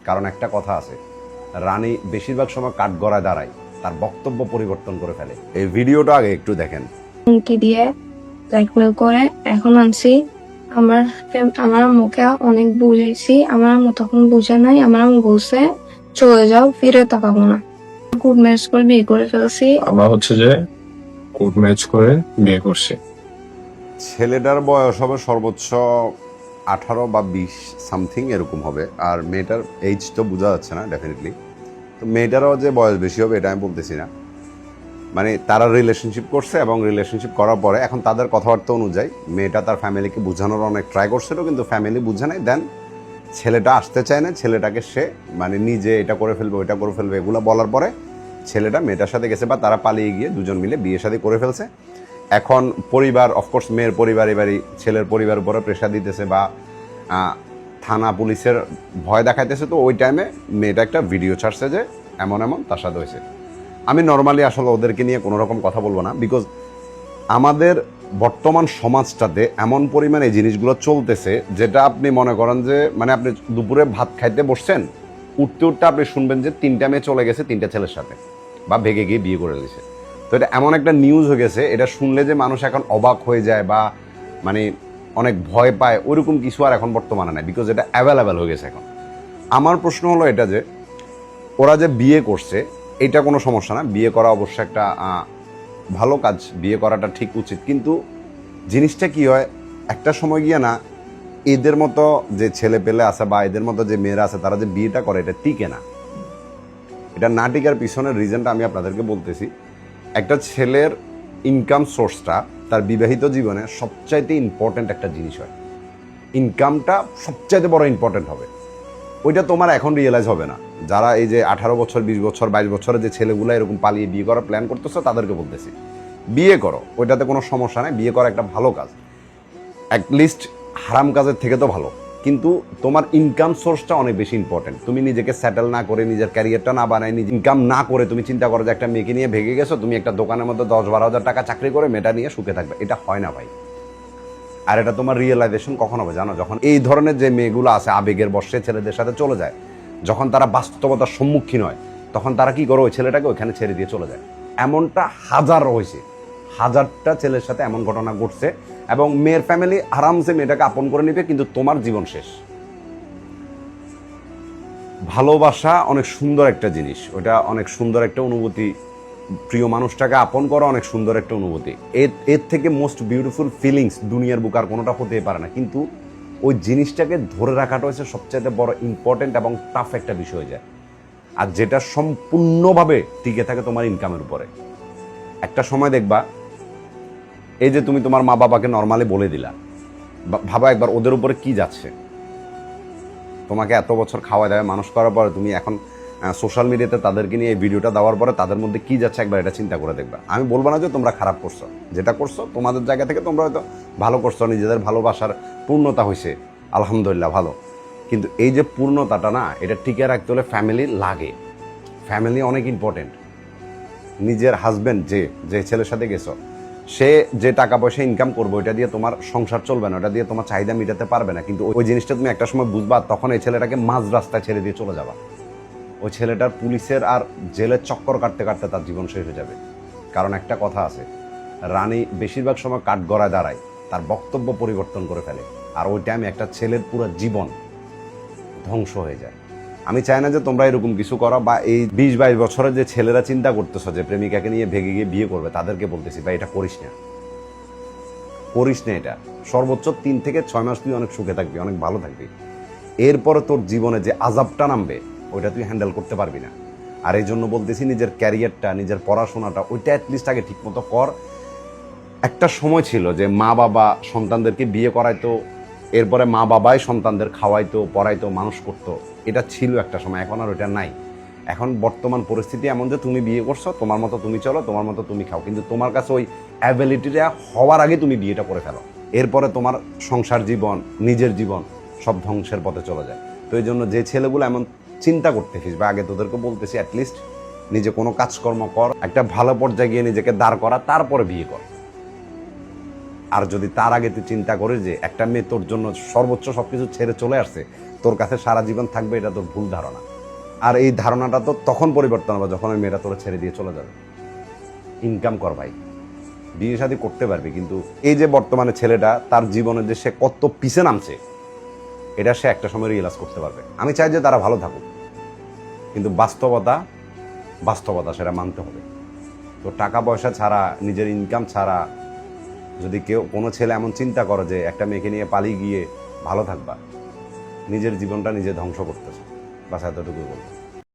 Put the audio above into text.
কারণ একটা কথা আছে, রানী বেশিরভাগ সময় কাঠগড়ায় দাঁড়ায়, তার বক্তব্য পরিবর্তন করে ফেলে। এই ভিডিওটা আগে একটু দেখেন। হুমকি দিয়ে ব্ল্যাকমেল করে এখন আনছি। আমার মুখে অনেক বুঝেছি, আমার আম্মু তখন বুঝে নাই। আমার আম্মু বলছে চলে যাও, ফিরে তাকাবো না। কোর্ট ম্যারেজ করে বিয়ে করে ফেলছি। আমরা হচ্ছে যে কোর্ট ম্যাচ করে বিয়ে করছি। ছেলেটার বয়স হবে সর্বোচ্চ 18 বা 20 সামথিং এরকম হবে, আর মেয়েটার এইজ তো বোঝা যাচ্ছে না ডেফিনেটলি। তো মেয়েটারও যে বয়স বেশি হবে এটা আমি বলতেছি না, মানে তারা রিলেশনশিপ করছে এবং রিলেশনশিপ করার পরে এখন তাদের কথাবার্তা অনুযায়ী মেয়েটা তার ফ্যামিলিকে বোঝানোর অনেক ট্রাই করছিল, কিন্তু ফ্যামিলি বুঝে নাই। দেন ছেলেটা আসতে চায় না, ছেলেটাকে সে মানে নিজে এটা করে ফেলবে ওইটা করে ফেলবে এগুলো বলার পরে ছেলেটা মেয়েটার সাথে গেছে বা তারা পালিয়ে গিয়ে দুজন মিলে বিয়ে শাদী করে ফেলছে। এখন পরিবার অফকোর্স মেয়ের পরিবার এবারই ছেলের পরিবার উপরে প্রেশার দিতেছে বা থানা পুলিশের ভয় দেখাইতেছে। তো ওই টাইমে মেয়েটা একটা ভিডিও ছাড়ছে যে এমন এমন তার সাথে হয়েছে। আমি নর্মালি আসলে ওদেরকে নিয়ে কোনো রকম কথা বলবো না, বিকজ আমাদের বর্তমান সমাজটাতে এমন পরিমাণে এই জিনিসগুলো চলতেছে যেটা আপনি মনে করেন যে মানে আপনি দুপুরে ভাত খাইতে বসছেন, উঠতে উঠতে আপনি শুনবেন যে 3টা মেয়ে চলে গেছে 3টা ছেলের সাথে বা ভেগে গিয়ে বিয়ে করে দিয়েছে। তো এটা এমন একটা নিউজ হয়ে গেছে, এটা শুনলে যে মানুষ এখন অবাক হয়ে যায় বা মানে অনেক ভয় পায় ওইরকম কিছু আর এখন বর্তমানে নাই, বিকজ এটা অ্যাভেলেবেল হয়ে গেছে এখন। আমার প্রশ্ন হলো এটা যে ওরা যে বিয়ে করছে এটা কোনো সমস্যা না, বিয়ে করা অবশ্যই একটা ভালো কাজ, বিয়ে করাটা ঠিক উচিত। কিন্তু জিনিসটা কি হয়, একটা সময় গিয়ে না এদের মতো যে ছেলে পেলে আছে বা এদের মতো যে মেয়েরা আছে তারা যে বিয়েটা করে এটা টিকে না। এটা না টিকার পিছনের রিজনটা আমি আপনাদেরকে বলতেছি। একটা ছেলের ইনকাম সোর্সটা তার বিবাহিত জীবনে সবচাইতে ইম্পর্ট্যান্ট একটা জিনিস হয়। ইনকামটা সবচাইতে বড় ইম্পর্ট্যান্ট হবে। ওইটা তোমার এখন রিয়েলাইজ হবে না। যারা এই যে 18 বছর 20 বছর 22 বছরের যে ছেলেগুলো এরকম পালিয়ে বিয়ে করার প্ল্যান করতেছো তাদেরকে বলতেছি বিয়ে করো, ওইটাতে কোনো সমস্যা নেই, বিয়ে করা একটা ভালো কাজ, অ্যাটলিস্ট হারাম কাজের থেকে তো ভালো। কিন্তু তোমার ইনকাম সোর্সটা অনেক বেশি ইম্পর্টেন্ট। তুমি নিজেকে সেটেল না করে নিজের ক্যারিয়ারটা না বানায় নিজে ইনকাম না করে তুমি চিন্তা করো যে একটা মেয়েকে নিয়ে ভেগে গেছো, তুমি একটা দোকানের মধ্যে 10-12 হাজার টাকা চাকরি করে মেয়েটা নিয়ে সুখে থাকবে, এটা হয় না ভাই। আর এটা তোমার রিয়েলাইজেশন কখন হবে জানো, যখন এই ধরনের যে মেয়েগুলো আছে আবেগের বশে ছেলেদের সাথে চলে যায়, যখন তারা বাস্তবতার সম্মুখীন হয় তখন তারা কি করে ওই ছেলেটাকে ওইখানে ছেড়ে দিয়ে চলে যায়। এমনটা হাজার হয়েছে, হাজারটা ছেলের সাথে এমন ঘটনা ঘটছে। এবং মেয়ের ফ্যামিলি আরামসে মেয়েটাকে আপন করে নিবে, কিন্তু তোমার জীবন শেষ। ভালোবাসা অনেক সুন্দর একটা জিনিস, ওটা অনেক সুন্দর একটা অনুভূতি। প্রিয় মানুষটাকে আপন করা অনেক সুন্দর একটা অনুভূতি, এর থেকে মোস্ট বিউটিফুল ফিলিংস দুনিয়ার বুক আর কোনোটা হতে পারে না। কিন্তু ওই জিনিসটাকে ধরে রাখাটা হচ্ছে সবচেয়ে বড় ইম্পর্টেন্ট এবং টাফ একটা বিষয় যায়, আর যেটা সম্পূর্ণভাবে টিকে থাকে তোমার ইনকামের উপরে। একটা সময় দেখবা এই যে তুমি তোমার মা বাবাকে নর্মালি বলে দিলা, ভাবা একবার ওদের উপরে কি যাচ্ছে। তোমাকে এত বছর খাওয়া দাওয়া মানুষ করার পরে তুমি এখন সোশ্যাল মিডিয়াতে তাদেরকে নিয়ে এই ভিডিওটা দেওয়ার পরে তাদের মধ্যে কি যাচ্ছে একবার এটা চিন্তা করে দেখবা। আমি বলবো না যে তোমরা খারাপ করছো, যেটা করছো তোমাদের জায়গা থেকে তোমরা হয়তো ভালো করছো, নিজেদের ভালোবাসার পূর্ণতা হয়েছে, আলহামদুলিল্লাহ ভালো। কিন্তু এই যে পূর্ণতাটা না, এটা টিকে রাখতে হলে ফ্যামিলি লাগে। ফ্যামিলি অনেক ইম্পর্টেন্ট। নিজের হাজব্যান্ড যে ছেলের সাথে গেছো, সে যে টাকা পয়সা ইনকাম করবে ওইটা দিয়ে তোমার সংসার চলবে না, ওটা দিয়ে তোমার চাহিদা মেটাতে পারবে না। কিন্তু ওই জিনিসটা তুমি একটা সময় বুঝবা, তখন এই ছেলেটাকে মাঝ রাস্তায় ছেড়ে দিয়ে চলে যাবা। ওই ছেলেটার পুলিশের আর জেলের চক্কর কাটতে কাটতে তার জীবন শেষ হয়ে যাবে। কারণ একটা কথা আছে, রানী বেশিরভাগ সময় কাঠগড়ায় দাঁড়ায়, তার বক্তব্য পরিবর্তন করে ফেলে, আর ওই টাইমে একটা ছেলের পুরো জীবন ধ্বংস হয়ে যায়। আমি চাই না যে তোমরা এরকম কিছু করো, বা এই 20-22 বছরের যে ছেলেরা চিন্তা করতেছো যে প্রেমিকাকে নিয়ে ভেগে গিয়ে বিয়ে করবে, তাদেরকে বলতেছি ভাই এটা করিস না, করিস না। এটা সর্বোচ্চ 3 থেকে 6 মাস তুই অনেক সুখে থাকবি, অনেক ভালো থাকবি। এরপরে তোর জীবনে যে আজাবটা নামবে ওইটা তুই হ্যান্ডেল করতে পারবি না। আর এই জন্য বলতেছি নিজের ক্যারিয়ারটা, নিজের পড়াশোনাটা ওইটা অ্যাটলিস্ট আগে ঠিক মতো কর। একটা সময় ছিল যে মা বাবা সন্তানদেরকে বিয়ে করাইতো, এরপরে মা বাবাই সন্তানদের খাওয়াইতো পড়াইতো মানুষ করতো, এটা ছিল একটা সময়। এখন আর ওইটা নাই। এখন বর্তমান পরিস্থিতি এমন যে তুমি বিয়ে করছো, তোমার মতো তুমি চলো, তোমার মতো তুমি খাও, কিন্তু তোমার কাছে ওই অ্যাবিলিটিটা হওয়ার আগে তুমি বিয়েটা করে ফেলো। এরপরে তোমার সংসার জীবন, নিজের জীবন সব ধ্বংসের পথে চলে যায়। তো এই জন্য যে ছেলেগুলো এমন চিন্তা করতেছিস বা আগে তোদেরকে বলতেছি অ্যাটলিস্ট নিজে কোনো কাজকর্ম কর, একটা ভালো পর্যায়ে গিয়ে নিজেকে দাঁড় করা, তারপরে বিয়ে কর। আর যদি তার আগে তুই চিন্তা করিস যে একটা মেয়ে তোর জন্য সর্বোচ্চ সবকিছু ছেড়ে চলে আসছে, তোর কাছে সারা জীবন থাকবে, এটা তোর ভুল ধারণা। আর এই ধারণাটা তো তখন পরিবর্তন হবে যখন ওই মেয়েটা তোর ছেড়ে দিয়ে চলে যাবে। ইনকাম কর ভাই, বিয়ে শাদী করতে পারবি, কিন্তু এই যে বর্তমানে ছেলেটা তার জীবনে যে সে কত পিছে নামছে, এটা সে একটা সময় রিয়েলাইজ করতে পারবে। আমি চাই যে তারা ভালো থাকুক, কিন্তু বাস্তবতা সেটা মানতে হবে। তো টাকা পয়সা ছাড়া, নিজের ইনকাম ছাড়া যদি কোনো ছেলে এমন চিন্তা করে যে একটা মেয়েকে নিয়ে পালিয়ে গিয়ে ভালো থাকবা, নিজের জীবনটা নিজে ধ্বংস করতেছে। বাস এতটুকুই বলবো।